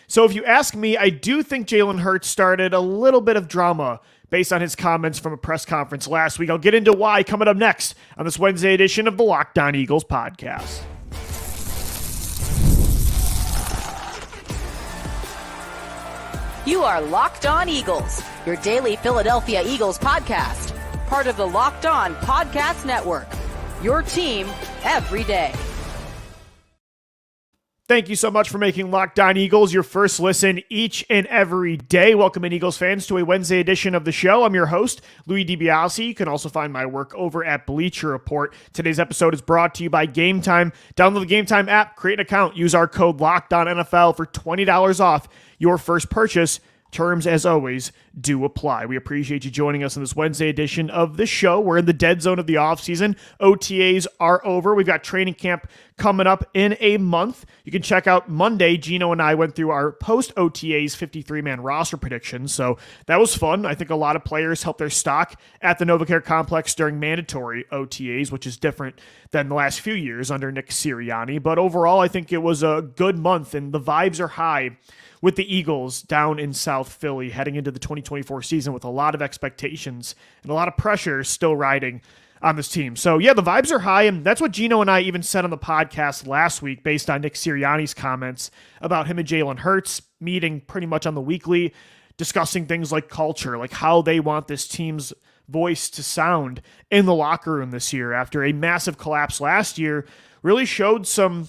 So if you ask me, I do think Jalen Hurts started a little bit of drama based on his comments from a press conference last week. I'll get into why coming up next on this Wednesday edition of the Locked On Eagles podcast. You are Locked On Eagles, your daily Philadelphia Eagles podcast. Part of the Locked On Podcast Network. Your team every day. Thank you so much for making Locked On Eagles your first listen each and every day. Welcome in, Eagles fans, to a Wednesday edition of the show. I'm your host, Louis DiBiase. You can also find my work over at Bleacher Report. Today's episode is brought to you by Game Time. Download the Game Time app, create an account, use our code LOCKEDONNFL for $20 off your first purchase. Terms, as always, do apply. We appreciate you joining us in this Wednesday edition of the show. We're in the dead zone of the offseason. OTAs are over. We've got training camp coming up in a month. You can check out Monday. Gino and I went through our post-OTAs 53-man roster predictions, so that was fun. I think a lot of players helped their stock at the NovaCare Complex during mandatory OTAs, which is different than the last few years under Nick Sirianni. But overall, I think it was a good month, and the vibes are high with the Eagles down in South Philly heading into the 2024 season with a lot of expectations and a lot of pressure still riding on this team. So yeah, the vibes are high, and that's what Gino and I even said on the podcast last week based on Nick Sirianni's comments about him and Jalen Hurts meeting pretty much on the weekly, discussing things like culture, like how they want this team's voice to sound in the locker room this year after a massive collapse last year really showed some,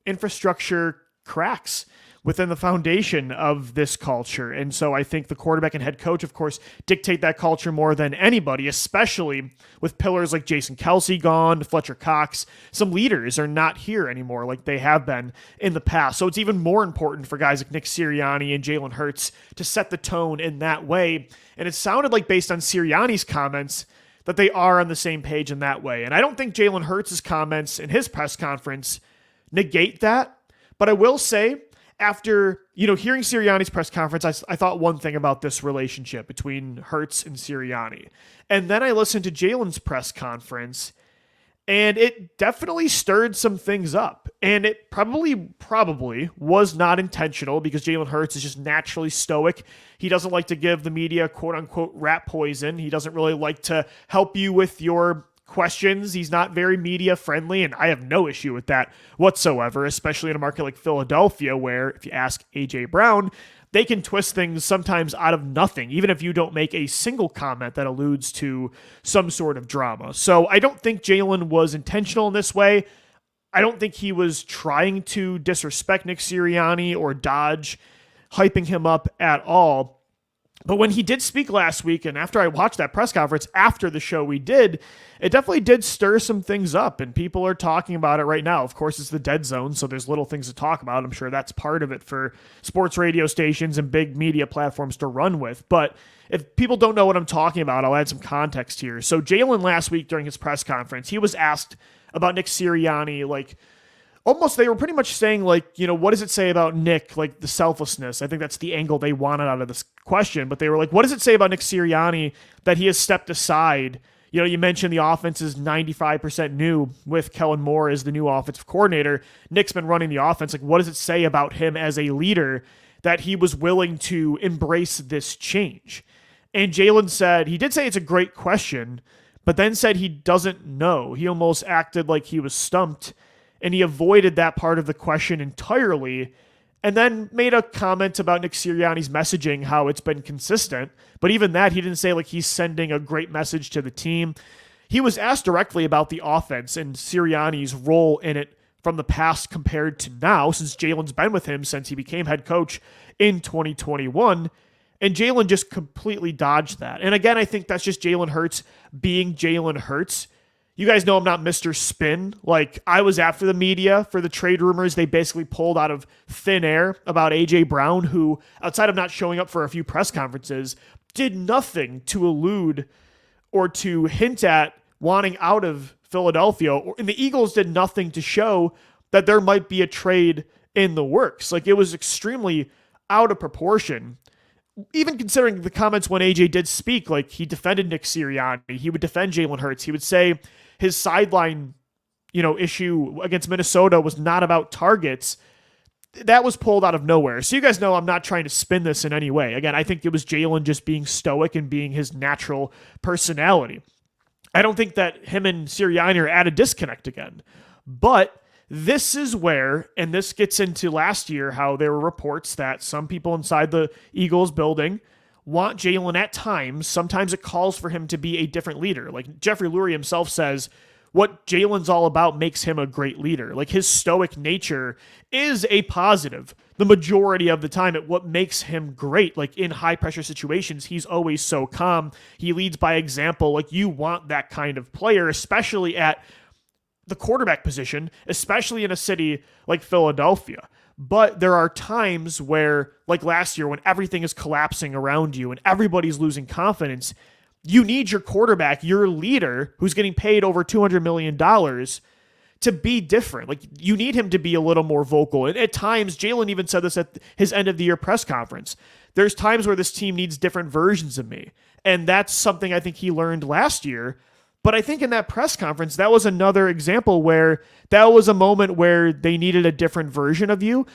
infrastructure cracks within the foundation of this culture. And so I think the quarterback and head coach, of course, dictate that culture more than anybody, especially with pillars like Jason Kelce gone, Fletcher Cox. Some leaders are not here anymore like they have been in the past. So it's even more important for guys like Nick Sirianni and Jalen Hurts to set the tone in that way. And it sounded like, based on Sirianni's comments, that they are on the same page in that way. And I don't think Jalen Hurts' comments in his press conference negate that. But I will say, after, hearing Sirianni's press conference, I thought one thing about this relationship between Hurts and Sirianni. And then I listened to Jalen's press conference, and it definitely stirred some things up. And it probably was not intentional, because Jalen Hurts is just naturally stoic. He doesn't like to give the media quote-unquote rat poison. He doesn't really like to help you with your questions. He's not very media friendly, and I have no issue with that whatsoever, especially in a market like Philadelphia, where if you ask AJ Brown, they can twist things sometimes out of nothing, even if you don't make a single comment that alludes to some sort of drama. So I don't think Jalen was intentional in this way. I don't think he was trying to disrespect Nick Sirianni or dodge hyping him up at all. But when he did speak last week, and after I watched that press conference after the show we did, it definitely did stir some things up, and people are talking about it right now. Of course, it's the dead zone, so there's little things to talk about. I'm sure that's part of it for sports radio stations and big media platforms to run with. But if people don't know what I'm talking about, I'll add some context here. So Jalen last week during his press conference, he was asked about Nick Sirianni, they were pretty much saying, what does it say about Nick, the selflessness? I think that's the angle they wanted out of this question. But they were like, what does it say about Nick Sirianni that he has stepped aside? You mentioned the offense is 95% new with Kellen Moore as the new offensive coordinator. Nick's been running the offense. What does it say about him as a leader that he was willing to embrace this change? And Jalen said, he did say it's a great question, but then said he doesn't know. He almost acted like he was stumped, and he avoided that part of the question entirely, and then made a comment about Nick Sirianni's messaging, how it's been consistent. But even that, he didn't say he's sending a great message to the team. He was asked directly about the offense and Sirianni's role in it from the past compared to now, since Jalen's been with him since he became head coach in 2021. And Jalen just completely dodged that. And again, I think that's just Jalen Hurts being Jalen Hurts. You guys know I'm not Mr. Spin. I was after the media for the trade rumors they basically pulled out of thin air about AJ Brown, who, outside of not showing up for a few press conferences, did nothing to allude or to hint at wanting out of Philadelphia. And the Eagles did nothing to show that there might be a trade in the works. It was extremely out of proportion. Even considering the comments when AJ did speak, he defended Nick Sirianni, he would defend Jalen Hurts, he would say his sideline, issue against Minnesota was not about targets. that was pulled out of nowhere. So you guys know I'm not trying to spin this in any way. Again, I think it was Jalen just being stoic and being his natural personality. I don't think that him and Sirianni are at a disconnect again. But this is where, and this gets into last year, how there were reports that some people inside the Eagles building want Jalen at times. Sometimes it calls for him to be a different leader. Like Jeffrey Lurie himself says, what Jalen's all about makes him a great leader. Like his stoic nature is a positive the majority of the time at what makes him great. Like in high pressure situations, he's always so calm. He leads by example. Like you want that kind of player, especially at the quarterback position, especially in a city like Philadelphia. But there are times where, like last year, when everything is collapsing around you and everybody's losing confidence, you need your quarterback, your leader, who's getting paid over $200 million, to be different. Like you need him to be a little more vocal. And at times, Jalen even said this at his end of the year press conference. There's times where this team needs different versions of me. And that's something I think he learned last year. But I think in that press conference, that was another example where that was a moment where they needed a different version of you.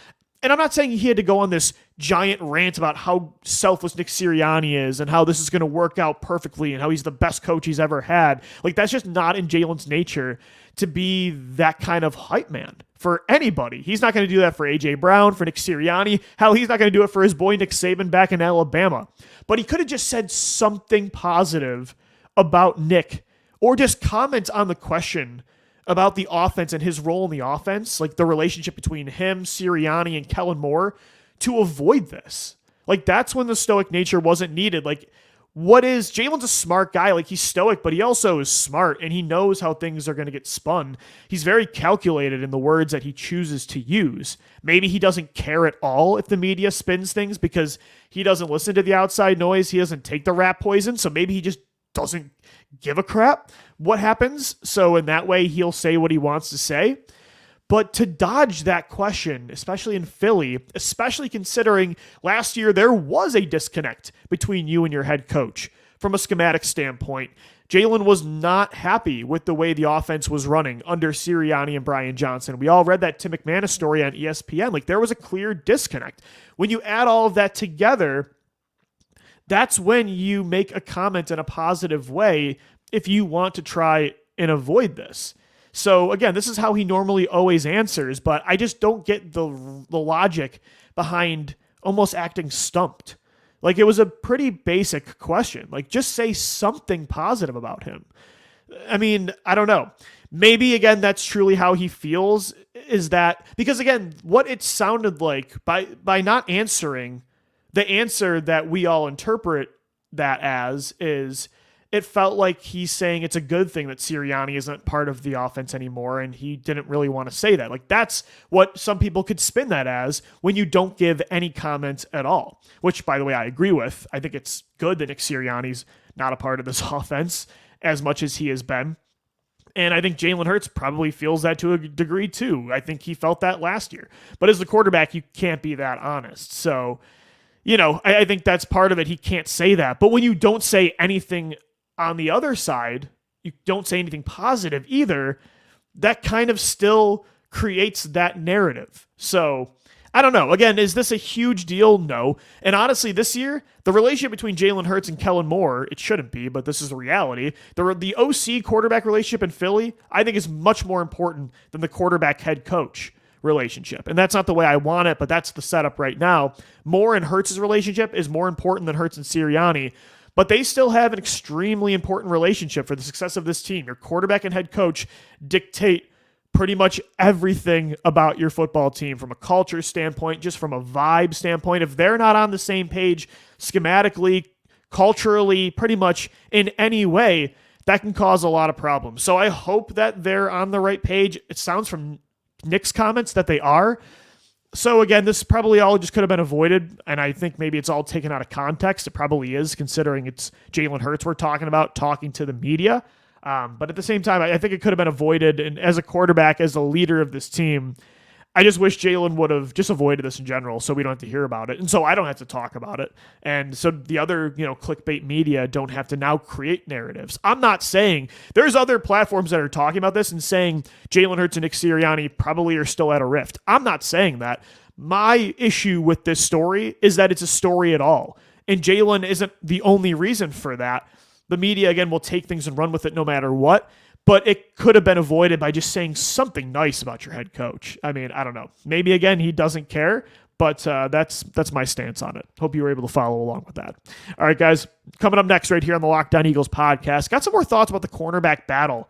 And I'm not saying he had to go on this giant rant about how selfless Nick Sirianni is and how this is going to work out perfectly and how he's the best coach he's ever had. Like, that's just not in Jalen's nature to be that kind of hype man for anybody. He's not going to do that for A.J. Brown, for Nick Sirianni. Hell, he's not going to do it for his boy Nick Saban back in Alabama. But he could have just said something positive about Nick, or just comment on the question about the offense and his role in the offense, like the relationship between him, Sirianni, and Kellen Moore, to avoid this. Like, that's when the stoic nature wasn't needed. Like, Jalen's a smart guy. Like, he's stoic, but he also is smart, and he knows how things are going to get spun. He's very calculated in the words that he chooses to use. Maybe he doesn't care at all if the media spins things because he doesn't listen to the outside noise. He doesn't take the rat poison, so maybe he just doesn't give a crap what happens. So in that way, he'll say what he wants to say. But to dodge that question, especially in Philly, especially considering last year there was a disconnect between you and your head coach from a schematic standpoint, Jalen was not happy with the way the offense was running under Sirianni and Brian Johnson. We all read that Tim McManus story on ESPN. Like, there was a clear disconnect. When you add all of that together, that's when you make a comment in a positive way if you want to try and avoid this. So again, this is how he normally always answers, but I just don't get the logic behind almost acting stumped. Like, it was a pretty basic question. Like, just say something positive about him. I mean, I don't know. Maybe, again, that's truly how he feels, is that, because again, what it sounded like by not answering, the answer that we all interpret that as is it felt like he's saying it's a good thing that Sirianni isn't part of the offense anymore, and he didn't really want to say that. Like, that's what some people could spin that as when you don't give any comments at all, which, by the way, I agree with. I think it's good that Nick Sirianni's not a part of this offense as much as he has been. And I think Jalen Hurts probably feels that to a degree too. I think he felt that last year. But as the quarterback, you can't be that honest. So, you know, I think that's part of it. He can't say that. But when you don't say anything on the other side, you don't say anything positive either, that kind of still creates that narrative. So, I don't know. Again, is this a huge deal? No. And honestly, this year, the relationship between Jalen Hurts and Kellen Moore, it shouldn't be, but this is the reality. The OC quarterback relationship in Philly, I think, is much more important than the quarterback head coach relationship. And that's not the way I want it, but that's the setup right now. Moore and Hurts' relationship is more important than Hurts and Sirianni, but they still have an extremely important relationship for the success of this team. Your quarterback and head coach dictate pretty much everything about your football team from a culture standpoint, just from a vibe standpoint. If they're not on the same page schematically, culturally, pretty much in any way, that can cause a lot of problems. So I hope that they're on the right page. It sounds from Nick's comments that they are. So again, this probably all just could have been avoided, and I think maybe it's all taken out of context. It probably is, considering it's Jalen Hurts we're talking about, talking to the media. But at the same time, I think it could have been avoided. And as a quarterback, as a leader of this team, I just wish Jalen would have just avoided this in general so we don't have to hear about it. And so I don't have to talk about it. And so the other, clickbait media don't have to now create narratives. I'm not saying there's other platforms that are talking about this and saying Jalen Hurts and Nick Sirianni probably are still at a rift. I'm not saying that. My issue with this story is that it's a story at all. And Jalen isn't the only reason for that. The media, again, will take things and run with it no matter what. But it could have been avoided by just saying something nice about your head coach. I mean, I don't know. Maybe, again, he doesn't care, but that's my stance on it. Hope you were able to follow along with that. All right, guys, coming up next right here on the Locked On Eagles podcast, got some more thoughts about the cornerback battle.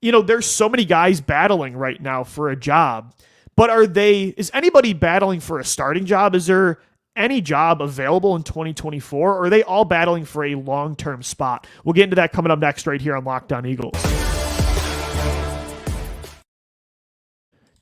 There's so many guys battling right now for a job, but is anybody battling for a starting job? Is there any job available in 2024, or are they all battling for a long-term spot? We'll get into that coming up next right here on Locked On Eagles.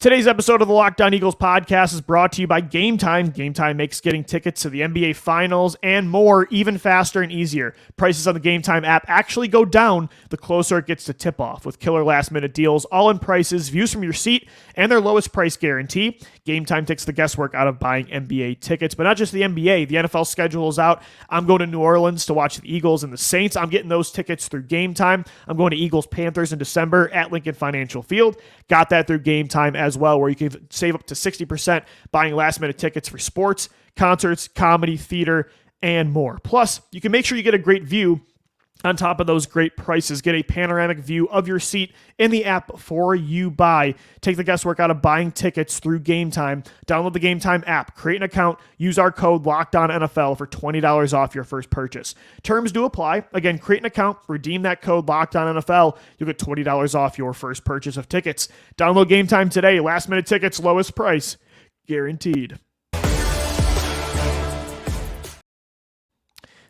Today's episode of the Locked On Eagles podcast is brought to you by Game Time. Game Time makes getting tickets to the NBA Finals and more even faster and easier. Prices on the Game Time app actually go down the closer it gets to tip-off. With killer last-minute deals, all-in prices, views from your seat, and their lowest price guarantee, Game Time takes the guesswork out of buying NBA tickets. But not just the NBA. The NFL schedule is out. I'm going to New Orleans to watch the Eagles and the Saints. I'm getting those tickets through Game Time. I'm going to Eagles-Panthers in December at Lincoln Financial Field. Got that through Game Time as well, where you can save up to 60% buying last-minute tickets for sports, concerts, comedy, theater, and more. Plus, you can make sure you get a great view on top of those great prices. Get a panoramic view of your seat in the app before you buy. Take the guesswork out of buying tickets through Game Time. Download the Game Time app, create an account, use our code LOCKEDONNFL for $20 off your first purchase. Terms do apply. Again, create an account, redeem that code LOCKEDONNFL. You'll get $20 off your first purchase of tickets. Download Game Time today. Last minute tickets, lowest price, guaranteed.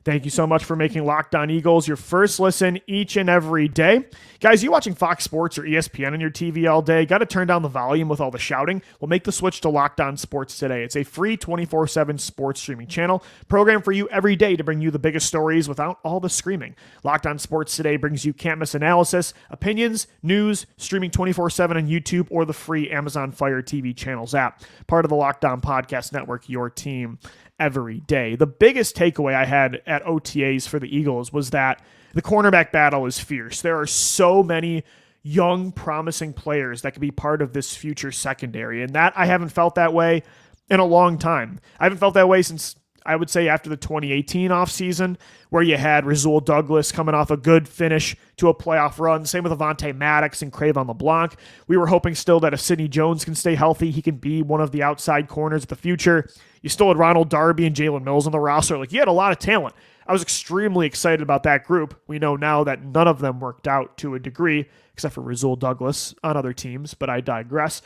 Thank you so much for making Locked On Eagles your first listen each and every day. Guys, you watching Fox Sports or ESPN on your TV all day? Got to turn down the volume with all the shouting? Well, make the switch to Locked On Sports today. It's a free 24/7 sports streaming channel programmed for you every day to bring you the biggest stories without all the screaming. Locked On Sports today brings you can't-miss analysis, opinions, news, streaming 24/7 on YouTube or the free Amazon Fire TV channels app. Part of the Locked On Podcast Network, your team every day. The biggest takeaway I had at OTAs for the Eagles was that the cornerback battle is fierce. There are so many young, promising players that could be part of this future secondary, and that I haven't felt that way in a long time. I haven't felt that way since, I would say, after the 2018 offseason, where you had Rasul Douglas coming off a good finish to a playoff run. Same with Avonte Maddox and Cravon LeBlanc. We were hoping still that if Sidney Jones can stay healthy, he can be one of the outside corners of the future. You still had Ronald Darby and Jalen Mills on the roster. You had a lot of talent. I was extremely excited about that group. We know now that none of them worked out to a degree, except for Rasul Douglas on other teams, but I digress.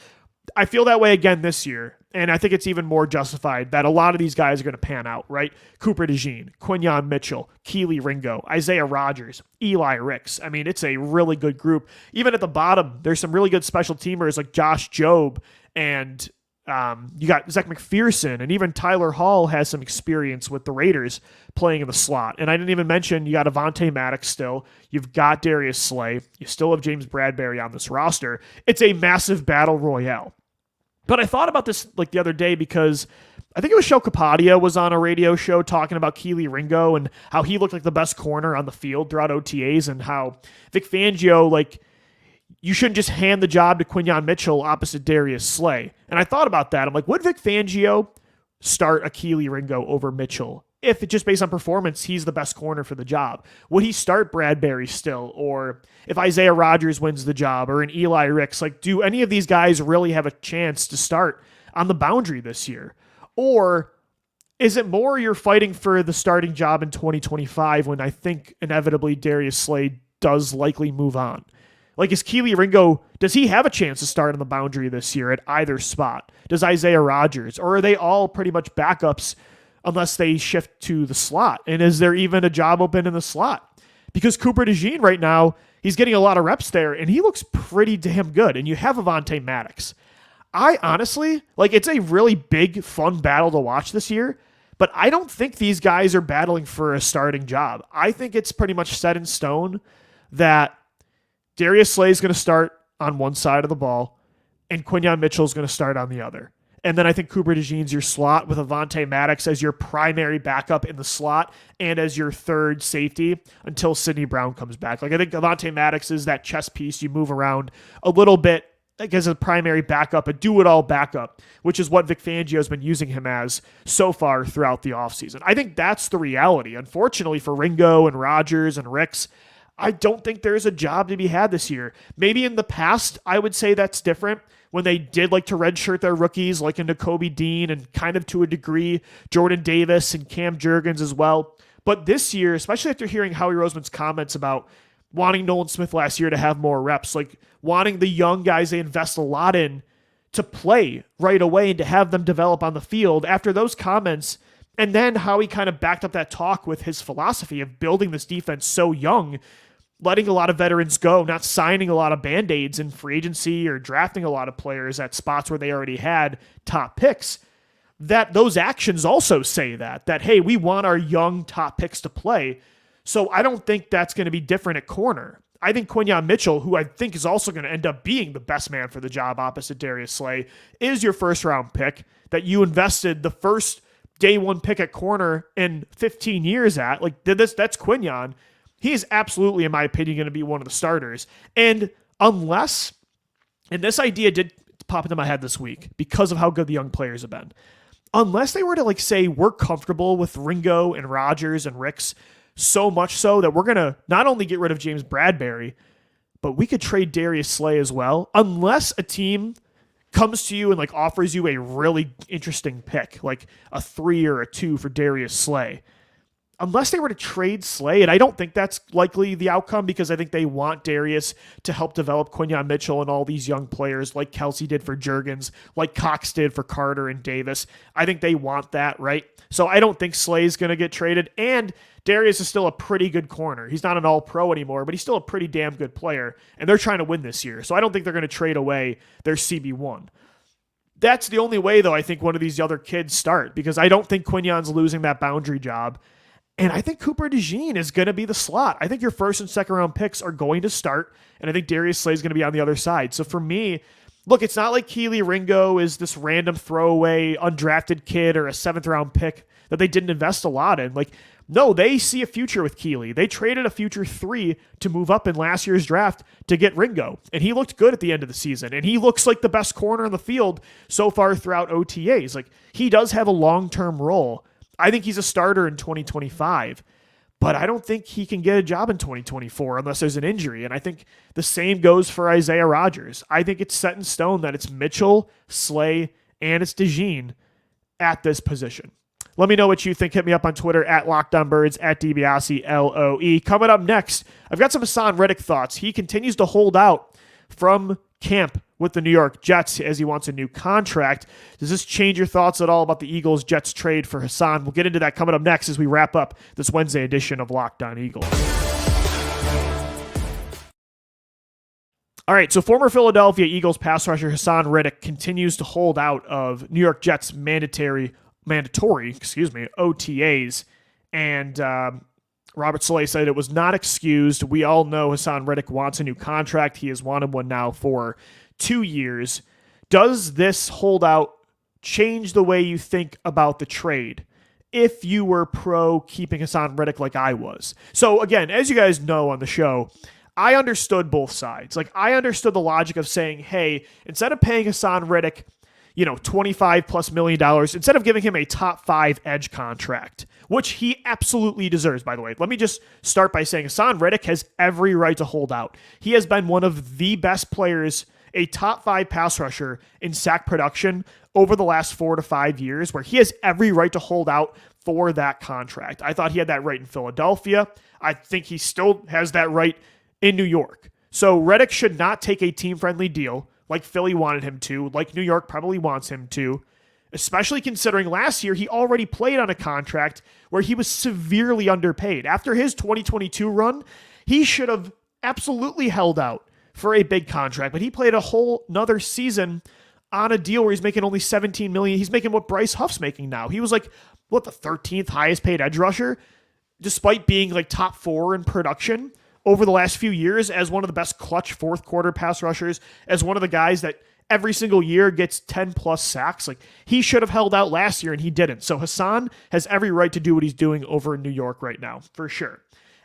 I feel that way again this year, and I think it's even more justified that a lot of these guys are going to pan out, right? Cooper DeJean, Quinyon Mitchell, Kelee Ringo, Isaiah Rodgers, Eli Ricks. I mean, it's a really good group. Even at the bottom, there's some really good special teamers like Josh Jobe, and you got Zach McPherson, and even Tyler Hall has some experience with the Raiders playing in the slot. And I didn't even mention you got Avonte Maddox still. You've got Darius Slay. You still have James Bradbury on this roster. It's a massive battle royale. But I thought about this the other day because I think it was Show Kapadia was on a radio show talking about Kelee Ringo and how he looked like the best corner on the field throughout OTAs, and how Vic Fangio, you shouldn't just hand the job to Quinyon Mitchell opposite Darius Slay. And I thought about that. I'm like, would Vic Fangio start a Kelee Ringo over Mitchell? If just based on performance, he's the best corner for the job. Would he start Bradbury still? Or if Isaiah Rodgers wins the job, or an Eli Ricks, do any of these guys really have a chance to start on the boundary this year? Or is it more you're fighting for the starting job in 2025 when I think inevitably Darius Slay does likely move on? Is Kelee Ringo, does he have a chance to start on the boundary this year at either spot? Does Isaiah Rodgers? Or are they all pretty much backups unless they shift to the slot? And is there even a job open in the slot? Because Cooper DeJean right now, he's getting a lot of reps there, and he looks pretty damn good. And you have Avonte Maddox. I honestly, it's a really big, fun battle to watch this year, but I don't think these guys are battling for a starting job. I think it's pretty much set in stone that Darius Slay is going to start on one side of the ball, and Quinyon Mitchell is going to start on the other. And then I think Cooper DeJean's your slot with Avonte Maddox as your primary backup in the slot and as your third safety until Sidney Brown comes back. I think Avonte Maddox is that chess piece you move around a little bit like as a primary backup, a do-it-all backup, which is what Vic Fangio has been using him as so far throughout the offseason. I think that's the reality. Unfortunately for Ringo and Rodgers and Ricks, I don't think there's a job to be had this year. Maybe in the past, I would say that's different when they did like to redshirt their rookies, like into Kobe Dean and kind of to a degree Jordan Davis and Cam Jurgens as well. But this year, especially after hearing Howie Roseman's comments about wanting Nolan Smith last year to have more reps, like wanting the young guys they invest a lot in to play right away and to have them develop on the field, after those comments, and then how he kind of backed up that talk with his philosophy of building this defense so young, letting a lot of veterans go, not signing a lot of Band-Aids in free agency or drafting a lot of players at spots where they already had top picks, that those actions also say that, hey, we want our young top picks to play. So I don't think that's going to be different at corner. I think Quinyon Mitchell, who I think is also going to end up being the best man for the job opposite Darius Slay, is your first round pick that you invested the first day one pick at corner in 15 years at. Like, that's Quinyon. He is absolutely, in my opinion, going to be one of the starters. And unless, and this idea did pop into my head this week because of how good the young players have been, unless they were to like say we're comfortable with Ringo and Rodgers and Ricks, so much so that we're going to not only get rid of James Bradbury, but we could trade Darius Slay as well. Unless a team comes to you and like offers you a really interesting pick, like a 3 or a 2 for Darius Slay. Unless they were to trade Slay, and I don't think that's likely the outcome because I think they want Darius to help develop Quinyon Mitchell and all these young players like Kelsey did for Jurgens, like Cox did for Carter and Davis. I think they want that, right? So I don't think Slay's going to get traded, and Darius is still a pretty good corner. He's not an all-pro anymore, but he's still a pretty damn good player, and they're trying to win this year. So I don't think they're going to trade away their CB1. That's the only way, though, I think one of these other kids start, because I don't think Quinyon's losing that boundary job. And I think Cooper DeJean is going to be the slot. I think your first and second round picks are going to start, and I think Darius Slay is going to be on the other side. So for me, look, it's not like Kelee Ringo is this random throwaway undrafted kid or a 7th round pick that they didn't invest a lot in. Like, no, they see a future with Kelee. They traded a future 3 to move up in last year's draft to get Ringo, and he looked good at the end of the season, and he looks like the best corner on the field so far throughout OTAs. Like, he does have a long-term role. I think he's a starter in 2025, but I don't think he can get a job in 2024 unless there's an injury. And I think the same goes for Isaiah Rodgers. I think it's set in stone that it's Mitchell, Slay, and it's DeJean at this position. Let me know what you think. Hit me up on Twitter at LockedOnBirds, at DiBiase, LOE. Coming up next, I've got some Haason Reddick thoughts. He continues to hold out from camp with the New York Jets as he wants a new contract. Does this change your thoughts at all about the Eagles-Jets trade for Haason? We'll get into that coming up next as we wrap up this Wednesday edition of Locked On Eagles. All right, so former Philadelphia Eagles pass rusher Haason Reddick continues to hold out of New York Jets mandatory OTAs, and Robert Saleh said it was not excused. We all know Haason Reddick wants a new contract. He has wanted one now for 2 years. Does this holdout change the way you think about the trade if you were pro keeping Haason Reddick like I was? So again, as you guys know on the show, I understood both sides. Like, I understood the logic of saying, hey, instead of paying Haason Reddick, $25+ million, instead of giving him a top 5 edge contract, which he absolutely deserves, by the way. Let me just start by saying Haason Reddick has every right to hold out. He has been one of the best players, a top 5 pass rusher in sack production over the last 4 to 5 years, where he has every right to hold out for that contract. I thought he had that right in Philadelphia. I think he still has that right in New York. So Reddick should not take a team-friendly deal like Philly wanted him to, like New York probably wants him to, especially considering last year he already played on a contract where he was severely underpaid. After his 2022 run, he should have absolutely held out for a big contract, but he played a whole nother season on a deal where he's making only $17 million. He's making what Bryce Huff's making now. He was like, the 13th highest paid edge rusher, despite being like top 4 in production over the last few years as one of the best clutch fourth quarter pass rushers, as one of the guys that every single year gets 10+ sacks. Like, he should have held out last year and he didn't. So Haason has every right to do what he's doing over in New York right now, for sure.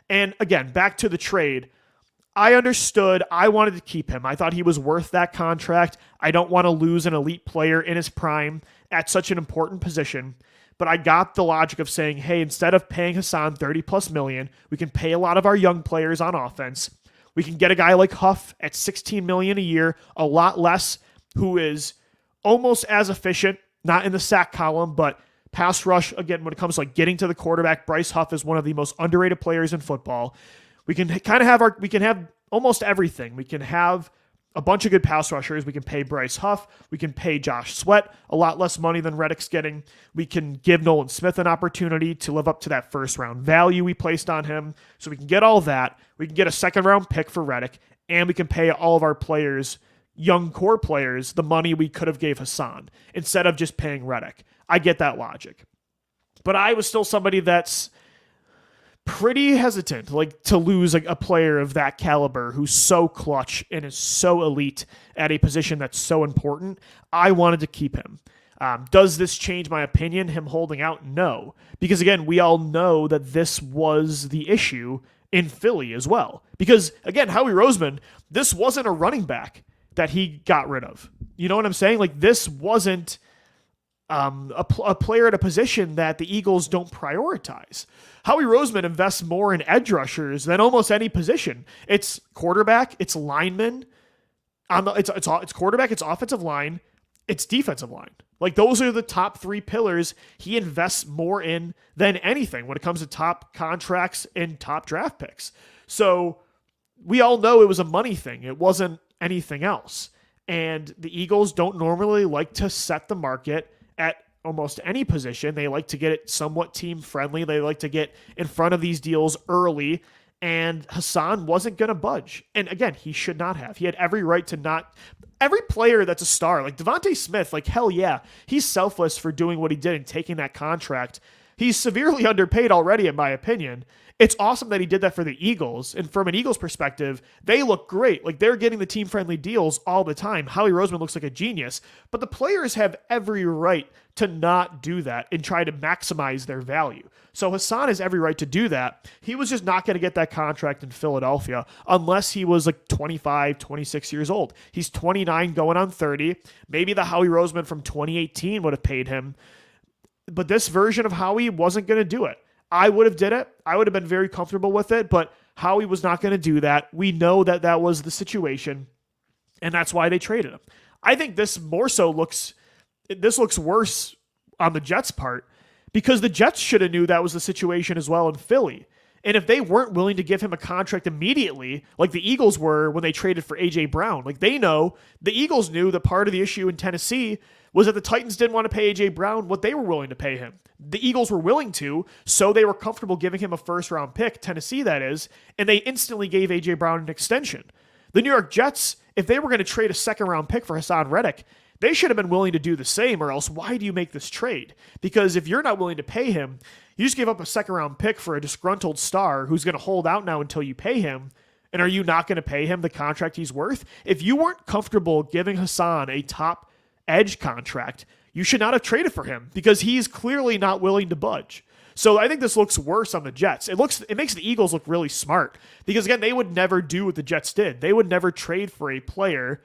And again, back to the trade. I understood. I wanted to keep him. I thought he was worth that contract. I don't want to lose an elite player in his prime at such an important position. But I got the logic of saying, hey, instead of paying Haason $30+ million, we can pay a lot of our young players on offense. We can get a guy like Huff at $16 million a year, a lot less, who is almost as efficient, not in the sack column, but pass rush. Again, when it comes to like getting to the quarterback, Bryce Huff is one of the most underrated players in football. We can kind of have we can have almost everything. We can have a bunch of good pass rushers. We can pay Bryce Huff. We can pay Josh Sweat a lot less money than Reddick's getting. We can give Nolan Smith an opportunity to live up to that first round value we placed on him. So we can get all that. We can get a second round pick for Reddick, and we can pay all of our players, young core players, the money we could have gave Haason instead of just paying Reddick. I get that logic. But I was still somebody that's pretty hesitant, like, to lose a player of that caliber who's so clutch and is so elite at a position that's so important. I wanted to keep him. Does this change my opinion, him holding out? No. Because, again, we all know that this was the issue in Philly as well. Because, again, Howie Roseman, this wasn't a running back that he got rid of. You know what I'm saying? Like, this wasn't a player at a position that the Eagles don't prioritize. Howie Roseman invests more in edge rushers than almost any position. It's quarterback, it's lineman, it's quarterback, it's offensive line, it's defensive line. Like, those are the top three pillars he invests more in than anything when it comes to top contracts and top draft picks. So we all know it was a money thing. It wasn't anything else. And the Eagles don't normally like to set the market at almost any position. They like to get it somewhat team friendly. They like to get in front of these deals early, and Haason wasn't going to budge. And again, he should not have. He had every right to not. Every player that's a star, like Devontae Smith, like, hell yeah, he's selfless for doing what he did and taking that contract. He's severely underpaid already, in my opinion. It's awesome that he did that for the Eagles. And from an Eagles perspective, they look great. Like, they're getting the team-friendly deals all the time. Howie Roseman looks like a genius. But the players have every right to not do that and try to maximize their value. So Haason has every right to do that. He was just not going to get that contract in Philadelphia unless he was like 25, 26 years old. He's 29 going on 30. Maybe the Howie Roseman from 2018 would have paid him. But this version of Howie wasn't going to do it. I would have did it. I would have been very comfortable with it, but Howie was not going to do that. We know that that was the situation, and that's why they traded him. I think this more so looks worse on the Jets' part, because the Jets should have knew that was the situation as well in Philly. And if they weren't willing to give him a contract immediately, like the Eagles were when they traded for A.J. Brown, like, they know, the Eagles knew that part of the issue in Tennessee was that the Titans didn't want to pay A.J. Brown what they were willing to pay him. The Eagles were willing to, so they were comfortable giving him a first-round pick, Tennessee that is, and they instantly gave A.J. Brown an extension. The New York Jets, if they were going to trade a second-round pick for Haason Reddick, they should have been willing to do the same, or else why do you make this trade? Because if you're not willing to pay him, you just gave up a second-round pick for a disgruntled star who's going to hold out now until you pay him. And are you not going to pay him the contract he's worth? If you weren't comfortable giving Haason a top edge contract, you should not have traded for him, because he's clearly not willing to budge. So I think this looks worse on the Jets. It makes the Eagles look really smart, because again, they would never do what the Jets did. They would never trade for a player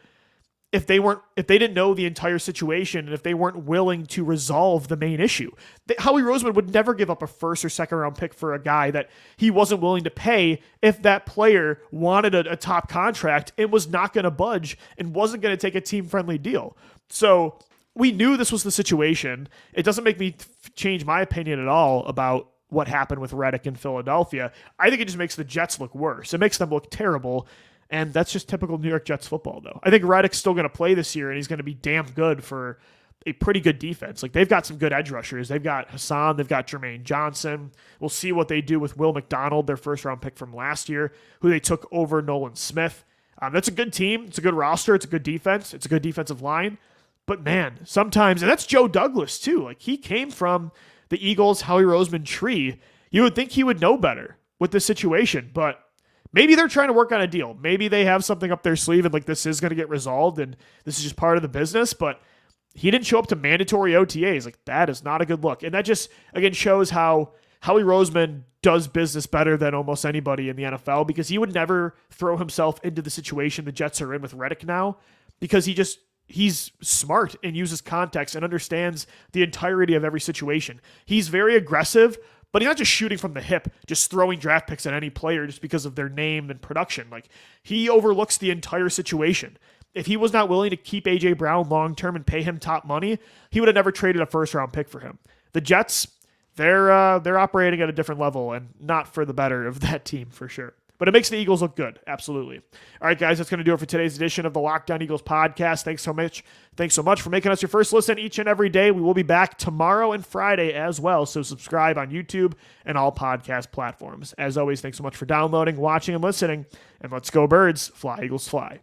if they didn't know the entire situation and if they weren't willing to resolve the main issue. Howie Roseman would never give up a first or second round pick for a guy that he wasn't willing to pay if that player wanted a top contract and was not going to budge and wasn't going to take a team-friendly deal. So we knew this was the situation. It doesn't make me change my opinion at all about what happened with Reddick in Philadelphia. I think it just makes the Jets look worse. It makes them look terrible. And that's just typical New York Jets football, though. I think Reddick's still going to play this year, and he's going to be damn good for a pretty good defense. Like, they've got some good edge rushers. They've got Haason. They've got Jermaine Johnson. We'll see what they do with Will McDonald, their first-round pick from last year, who they took over Nolan Smith. That's a good team. It's a good roster. It's a good defense. It's a good defensive line. But, man, sometimes, and that's Joe Douglas, too. Like, he came from the Eagles Howie Roseman tree. You would think he would know better with this situation, but maybe they're trying to work on a deal. Maybe they have something up their sleeve and, like, this is going to get resolved and this is just part of the business, but he didn't show up to mandatory OTAs. Like, that is not a good look. And that just, again, shows how Howie Roseman does business better than almost anybody in the NFL, because he would never throw himself into the situation the Jets are in with Reddick now, because he's smart and uses context and understands the entirety of every situation. He's very aggressive, but he's not just shooting from the hip, just throwing draft picks at any player just because of their name and production. Like, he overlooks the entire situation. If he was not willing to keep A.J. Brown long-term and pay him top money, he would have never traded a first-round pick for him. The Jets, they're operating at a different level, and not for the better of that team, for sure. But it makes the Eagles look good. Absolutely. All right, guys, that's going to do it for today's edition of the Locked On Eagles podcast. Thanks so much for making us your first listen each and every day. We will be back tomorrow and Friday as well, so subscribe on YouTube and all podcast platforms. As always, thanks so much for downloading, watching, and listening. And let's go, Birds. Fly, Eagles, fly.